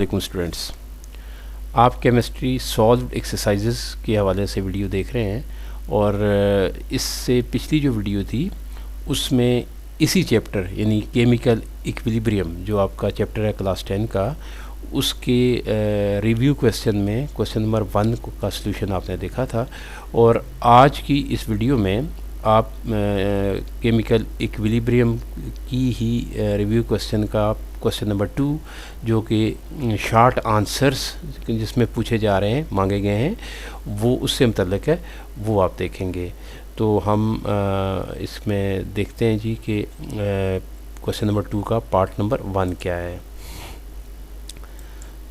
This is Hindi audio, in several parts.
वालेकुम स्टूडेंट्स, आप केमिस्ट्री सॉल्व्ड एक्सरसाइजेस के हवाले से वीडियो देख रहे हैं और इससे पिछली जो वीडियो थी उसमें इसी चैप्टर यानी केमिकल इक्विलिब्रियम जो आपका चैप्टर है क्लास 10 का, उसके रिव्यू क्वेश्चन में क्वेश्चन नंबर 1 का सलूशन आपने देखा था। और आज की इस वीडियो में आप केमिकल इक्विलिब्रियम की ही रिव्यू क्वेश्चन का क्वेश्चन नंबर 2 जो कि शॉर्ट आंसर्स जिसमें पूछे जा रहे हैं, मांगे गए हैं, वो उससे मुतल्लिक है, वो आप देखेंगे। तो हम इसमें देखते हैं जी कि क्वेश्चन नंबर 2 का पार्ट नंबर 1 क्या है।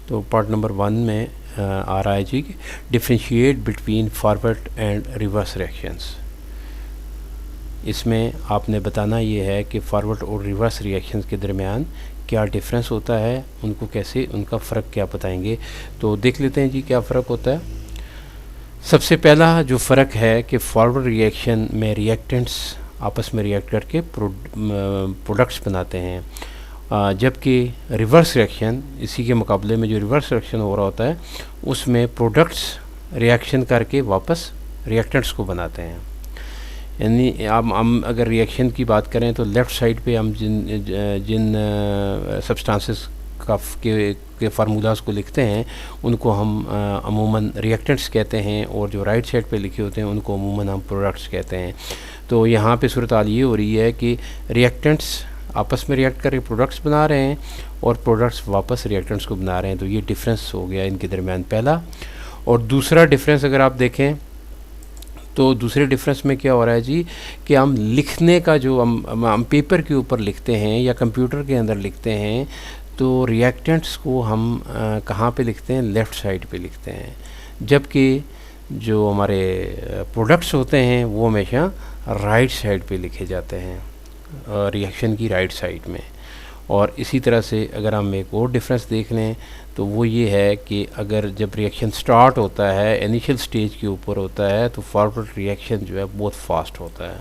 तो पार्ट नंबर 1 में आ रहा है जी कि differentiate between forward and reverse reactions. इसमें आपने बताना ये है कि फॉरवर्ड और रिवर्स रिएक्शंस के दरमियान क्या डिफरेंस होता है, उनको कैसे, उनका फ़र्क क्या बताएंगे। तो देख लेते हैं जी क्या फ़र्क होता है। सबसे पहला जो फ़र्क है कि फॉरवर्ड रिएक्शन में रिएक्टेंट्स आपस में रिएक्ट करके प्रोडक्ट्स बनाते हैं, जबकि रिवर्स रिएक्शन, इसी के मुकाबले में जो रिवर्स रिएक्शन हो रहा होता है उसमें प्रोडक्ट्स रिएक्शन करके वापस रिएक्टेंट्स को बनाते हैं। यानी हम अगर रिएक्शन की बात करें तो लेफ़्ट साइड पे हम जिन सब्सटेंसेस के फार्मूलाज को लिखते हैं उनको हम अमूमन रिएक्टेंट्स कहते हैं, और जो राइट साइड पे लिखे होते हैं उनको अमूमन हम प्रोडक्ट्स कहते हैं। तो यहाँ पे सूरत हाल ये हो रही है कि रिएक्टेंट्स आपस में रिएक्ट करके प्रोडक्ट्स बना रहे हैं और प्रोडक्ट्स वापस रिएक्टेंट्स को बना रहे हैं। तो ये डिफरेंस हो गया इनके दरमियान पहला। और दूसरा डिफरेंस अगर आप देखें तो दूसरे डिफरेंस में क्या हो रहा है जी कि हम लिखने का जो हम पेपर के ऊपर लिखते हैं या कंप्यूटर के अंदर लिखते हैं, तो रिएक्टेंट्स को हम कहाँ पे लिखते हैं, लेफ़्ट साइड पे लिखते हैं, जबकि जो हमारे प्रोडक्ट्स होते हैं वो हमेशा राइट साइड पे लिखे जाते हैं, रिएक्शन की राइट साइड में। और इसी तरह से अगर हम एक और डिफरेंस देख लें तो वो ये है कि अगर जब रिएक्शन स्टार्ट होता है, इनिशियल स्टेज के ऊपर होता है, तो फॉरवर्ड रिएक्शन जो है बहुत फास्ट होता है।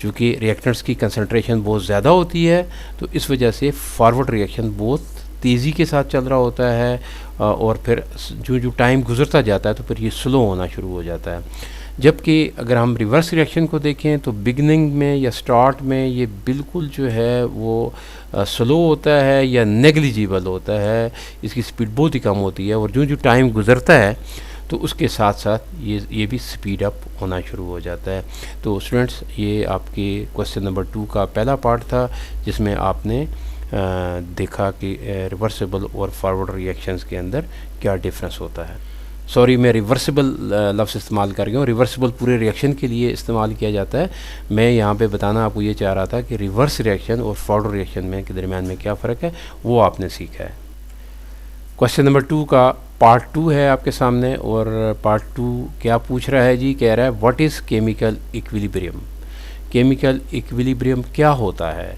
चूँकि रिएक्टेंट्स की कंसंट्रेशन बहुत ज़्यादा होती है तो इस वजह से फॉरवर्ड रिएक्शन बहुत तेज़ी के साथ चल रहा होता है, और फिर जो टाइम गुजरता जाता है तो फिर ये स्लो होना शुरू हो जाता है। जबकि अगर हम रिवर्स रिएक्शन को देखें तो बिगनिंग में या स्टार्ट में ये बिल्कुल जो है वो स्लो होता है या नेग्लिजिबल होता है, इसकी स्पीड बहुत ही कम होती है, और जो टाइम गुजरता है तो उसके साथ साथ ये भी स्पीड अप होना शुरू हो जाता है। तो स्टूडेंट्स, ये आपके क्वेश्चन नंबर 2 का पहला पार्ट था जिसमें आपने देखा कि रिवर्सिबल और फॉरवर्ड रिएक्शंस के अंदर क्या डिफरेंस होता है। सॉरी, मैं रिवर्सिबल लफ्ज़ इस्तेमाल कर गया हूँ। रिवर्सिबल पूरे रिएक्शन के लिए इस्तेमाल किया जाता है। मैं यहाँ पे बताना आपको ये चाह रहा था कि रिवर्स रिएक्शन और फॉरवर्ड रिएक्शन में के दरमियान में क्या फ़र्क है वो आपने सीखा है। क्वेश्चन नंबर 2 का पार्ट 2 है आपके सामने, और पार्ट 2 क्या पूछ रहा है जी, कह रहा है what is chemical equilibrium. Chemical equilibrium क्या होता है।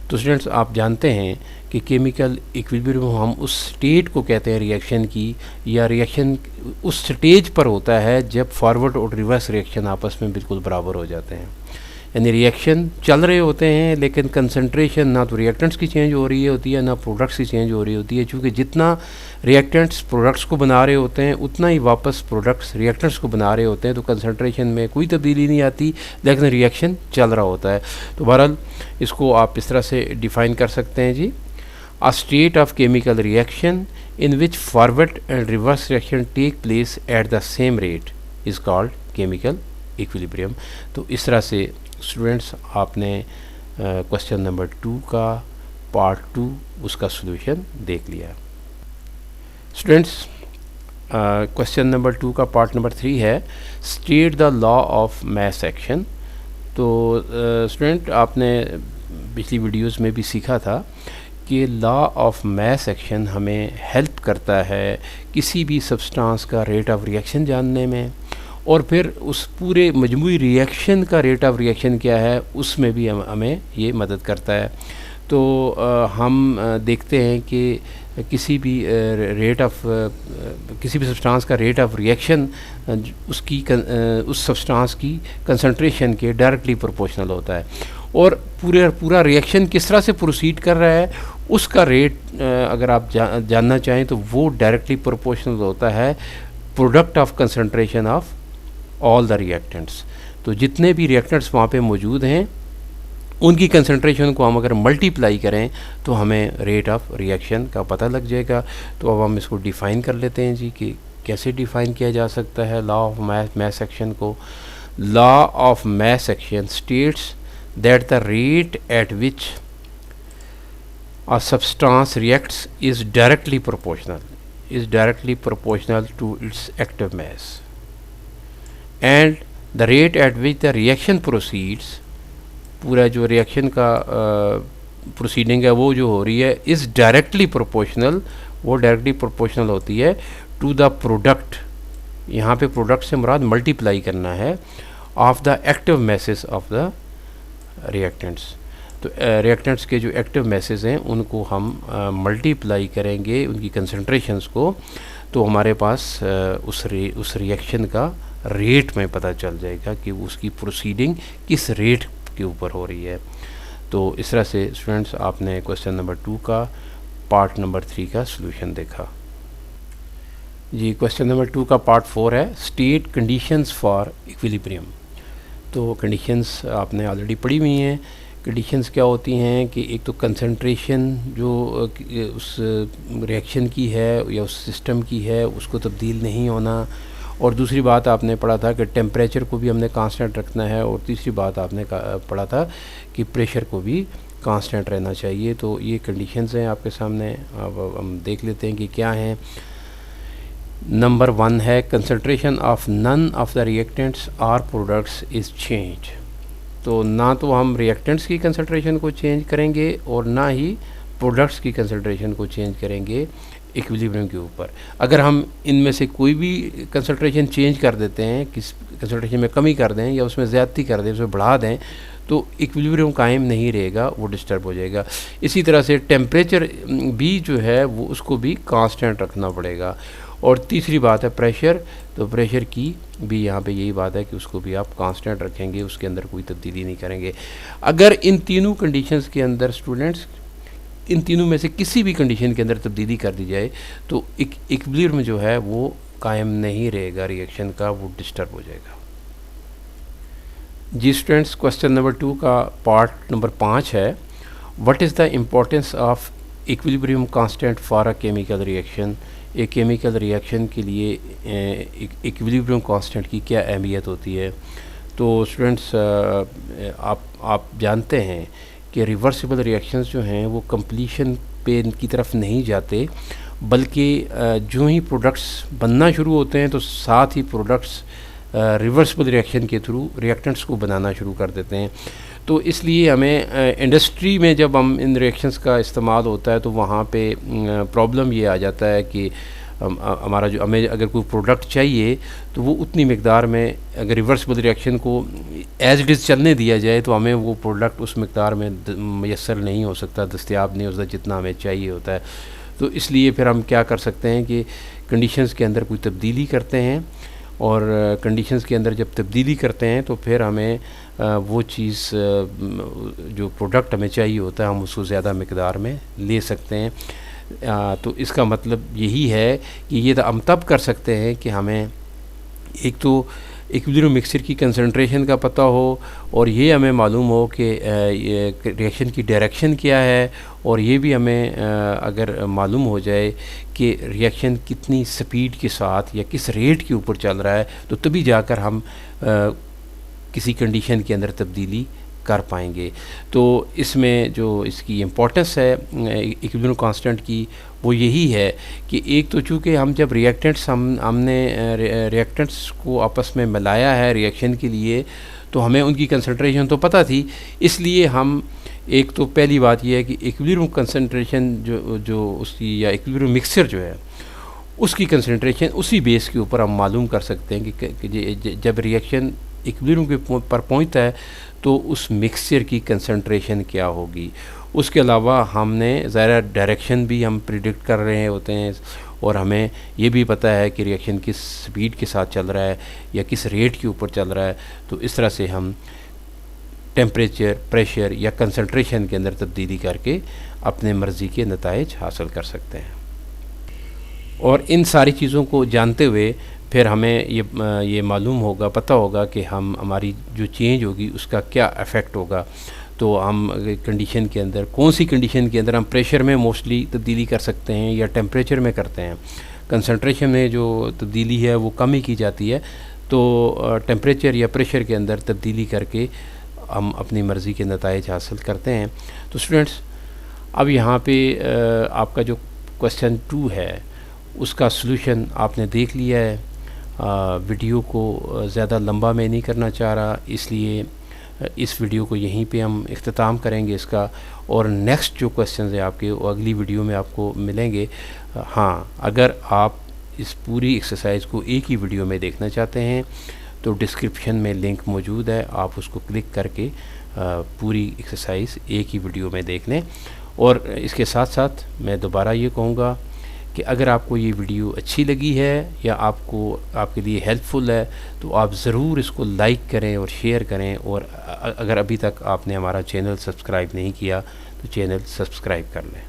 तो स्टूडेंट्स, आप जानते हैं कि केमिकल इक्विलिब्रियम हम उस स्टेट को कहते हैं रिएक्शन की, या रिएक्शन उस स्टेज पर होता है जब फॉरवर्ड और रिवर्स रिएक्शन आपस में बिल्कुल बराबर हो जाते हैं। यानी रिएक्शन चल रहे होते हैं लेकिन कंसंट्रेशन ना तो रिएक्टेंट्स की चेंज हो रही होती है ना प्रोडक्ट्स की चेंज हो रही होती है, क्योंकि जितना रिएक्टेंट्स प्रोडक्ट्स को बना रहे होते हैं उतना ही वापस प्रोडक्ट्स रिएक्टेंट्स को बना रहे होते हैं। तो कंसंट्रेशन में कोई तब्दीली नहीं आती लेकिन रिएक्शन चल रहा होता है। तो बहरहाल इसको आप इस तरह से डिफ़ाइन कर सकते हैं जी, a state of chemical reaction in which forward and reverse reaction take place at the same rate is called chemical equilibrium। तो इस तरह से स्टूडेंट्स आपने क्वेश्चन नंबर 2 का पार्ट 2 उसका सॉल्यूशन देख लिया। स्टूडेंट्स, क्वेश्चन नंबर 2 का पार्ट नंबर 3 है state the law of mass action. तो स्टूडेंट, आपने पिछली वीडियोस में भी सीखा था कि लॉ ऑफ मास एक्शन हमें हेल्प करता है किसी भी सब्सटेंस का रेट ऑफ रिएक्शन जानने में, और फिर उस पूरे मजमूई रिएक्शन का रेट ऑफ रिएक्शन क्या है उसमें भी हमें ये मदद करता है। तो हम देखते हैं कि किसी भी सब्सटेंस का रेट ऑफ रिएक्शन उस सब्सटेंस की कंसंट्रेशन के डायरेक्टली प्रोपोर्शनल होता है, और पूरा रिएक्शन किस तरह से प्रोसीड कर रहा है उसका रेट अगर आप जानना चाहें तो वो डायरेक्टली प्रोपोर्शनल होता है product of concentration of all the reactants. तो जितने भी रिएक्टेंट्स वहाँ पे मौजूद हैं उनकी कंसंट्रेशन को हम अगर मल्टीप्लाई करें तो हमें रेट ऑफ रिएक्शन का पता लग जाएगा। तो अब हम इसको डिफ़ाइन कर लेते हैं जी कि कैसे डिफ़ाइन किया जा सकता है लॉ ऑफ मास एक्शन को। Law of mass action states that the rate at which a substance reacts is directly proportional to its active mass, and the rate at which the reaction proceeds, पूरा जो रिएक्शन का प्रोसीडिंग है वो जो हो रही है इज़ डायरेक्टली प्रोपोर्शनल, वो डायरेक्टली प्रोपोर्शनल होती है टू द प्रोडक्ट, यहाँ पे प्रोडक्ट से मुराद मल्टीप्लाई करना है, of the active message of the reactants. तो रिएक्टेंट्स के जो एक्टिव मैसेज हैं उनको हम मल्टीप्लाई करेंगे उनकी कंसंट्रेशंस को, तो हमारे पास उस रिएक्शन का रेट में पता चल जाएगा कि उसकी प्रोसीडिंग किस रेट के ऊपर हो रही है। तो इस तरह से स्टूडेंट्स आपने क्वेश्चन नंबर 2 का पार्ट नंबर 3 का सॉल्यूशन देखा जी। क्वेश्चन नंबर 2 का पार्ट 4 है स्टेट कंडीशंस फॉर इक्विलिब्रियम। तो कंडीशंस आपने ऑलरेडी पढ़ी हुई हैं। कंडीशंस क्या होती हैं कि एक तो कंसंट्रेशन जो उस रिएक्शन की है या उस सिस्टम की है उसको तब्दील नहीं होना, और दूसरी बात आपने पढ़ा था कि टेम्परेचर को भी हमने कांस्टेंट रखना है, और तीसरी बात आपने पढ़ा था कि प्रेशर को भी कांस्टेंट रहना चाहिए। तो ये कंडीशंस हैं आपके सामने। अब हम देख लेते हैं कि क्या हैं। नंबर 1 है concentration of none of the reactants और प्रोडक्ट्स इज़ चेंज। तो ना तो हम रिएक्टेंट्स की कंसंट्रेशन को चेंज करेंगे और ना ही प्रोडक्ट्स की कंसंट्रेशन को चेंज करेंगे इक्विलिब्रियम के ऊपर। अगर हम इनमें से कोई भी कंसंट्रेशन चेंज कर देते हैं, किस कंसंट्रेशन में कमी कर दें या उसमें ज़्यादती कर दें, उसमें बढ़ा दें, तो इक्विलिब्रियम कायम नहीं रहेगा, वो डिस्टर्ब हो जाएगा। इसी तरह से टेम्परेचर भी जो है वो उसको भी कांस्टेंट रखना पड़ेगा। और तीसरी बात है प्रेशर, तो प्रेशर की भी यहाँ पे यही बात है कि उसको भी आप कांस्टेंट रखेंगे, उसके अंदर कोई तब्दीली नहीं करेंगे। अगर इन तीनों कंडीशंस के अंदर स्टूडेंट्स इन तीनों में से किसी भी कंडीशन के अंदर तब्दीली कर दी जाए तो इक्विलिब्रियम जो है वो कायम नहीं रहेगा, रिएक्शन का वो डिस्टर्ब हो जाएगा जी। स्टूडेंट्स क्वेश्चन नंबर 2 का पार्ट नंबर 5 है what is the importance of equilibrium constant for a chemical reaction. एक केमिकल रिएक्शन के लिए इक्विलिब्रियम कांस्टेंट की क्या अहमियत होती है। तो स्टूडेंट्स आप जानते हैं कि रिवर्सिबल रिएक्शंस जो हैं वो कंप्लीशन पे की तरफ नहीं जाते, बल्कि जो ही प्रोडक्ट्स बनना शुरू होते हैं तो साथ ही प्रोडक्ट्स रिवर्सिबल रिएक्शन के थ्रू रिएक्टेंट्स को बनाना शुरू कर देते हैं। तो इसलिए हमें इंडस्ट्री में जब हम इन रिएक्शंस का इस्तेमाल होता है तो वहाँ पे प्रॉब्लम ये आ जाता है कि हमारा जो हमें अगर कोई प्रोडक्ट चाहिए तो वो उतनी मकदार में अगर रिवर्सिबल रिएक्शन को एज इट इज़ चलने दिया जाए तो हमें वो प्रोडक्ट उस मकदार में मैसर नहीं हो सकता, दस्तयाब नहीं हो सकता जितना हमें चाहिए होता है। तो इसलिए फिर हम क्या कर सकते हैं कि कंडीशंस के अंदर कोई तब्दीली करते हैं, और कंडीशंस के अंदर जब तब्दीली करते हैं तो फिर हमें वो चीज़ जो प्रोडक्ट हमें चाहिए होता है हम उसको ज़्यादा मकदार में ले सकते हैं। तो इसका मतलब यही है कि ये तो हम तब कर सकते हैं कि हमें एक तो इक्विलिब्रियम मिक्सचर की कंसंट्रेशन का पता हो, और ये हमें मालूम हो कि रिएक्शन की डायरेक्शन क्या है, और ये भी हमें अगर मालूम हो जाए कि रिएक्शन कितनी स्पीड के साथ या किस रेट के ऊपर चल रहा है, तो तभी जाकर हम किसी कंडीशन के अंदर तब्दीली कर पाएंगे। तो इसमें जो इसकी इम्पोर्टेंस है इक्विलिब्रियम कांस्टेंट की वो यही है कि एक तो चूँकि हम जब रिएक्टेंट्स हमने रिएक्टेंट्स को आपस में मिलाया है रिएक्शन के लिए, तो हमें उनकी कंसंट्रेशन तो पता थी, इसलिए हम एक तो पहली बात यह है कि इक्विलिब्रियम कंसंट्रेशन जो उसकी या इक्विलिब्रियम मिक्सचर जो है उसकी कंसंट्रेशन उसी बेस के ऊपर हम मालूम कर सकते हैं कि जब रिएक्शन इक्विलिब्रियम के पर पहुंचता है तो उस मिक्सचर की कंसंट्रेशन क्या होगी। उसके अलावा हमने ज़रा डायरेक्शन भी हम प्रिडिक्ट कर रहे होते हैं, और हमें ये भी पता है कि रिएक्शन किस स्पीड के साथ चल रहा है या किस रेट के ऊपर चल रहा है। तो इस तरह से हम टेम्परेचर, प्रेशर या कंसंट्रेशन के अंदर तब्दीली करके अपने मर्ज़ी के नताइज हासिल कर सकते हैं। और इन सारी चीज़ों को जानते हुए फिर हमें ये मालूम होगा, पता होगा कि हमारी जो चेंज होगी उसका क्या इफ़ेक्ट होगा। तो हम कंडीशन के अंदर, कौन सी कंडीशन के अंदर हम प्रेशर में मोस्टली तब्दीली कर सकते हैं या टेम्परेचर में करते हैं। कंसंट्रेशन में जो तब्दीली है वो कम ही की जाती है, तो टेम्परेचर या प्रेशर के अंदर तब्दीली करके हम अपनी मर्ज़ी के नताइज हासिल करते हैं। तो स्टूडेंट्स, अब यहाँ पे आपका जो क्वेश्चन 2 है उसका सलूशन आपने देख लिया है। वीडियो को ज़्यादा लंबा मैं नहीं करना चाह रहा, इसलिए इस वीडियो को यहीं पे हम इख्तिताम करेंगे इसका। और नेक्स्ट जो क्वेश्चन है आपके वो अगली वीडियो में आपको मिलेंगे। हाँ, अगर आप इस पूरी एक्सरसाइज को एक ही वीडियो में देखना चाहते हैं तो डिस्क्रिप्शन में लिंक मौजूद है, आप उसको क्लिक करके पूरी एक्सरसाइज एक ही वीडियो में देख लें। और इसके साथ साथ मैं दोबारा ये कहूँगा कि अगर आपको ये वीडियो अच्छी लगी है या आपके लिए हेल्पफुल है तो आप ज़रूर इसको लाइक करें और शेयर करें। और अगर अभी तक आपने हमारा चैनल सब्सक्राइब नहीं किया तो चैनल सब्सक्राइब कर लें।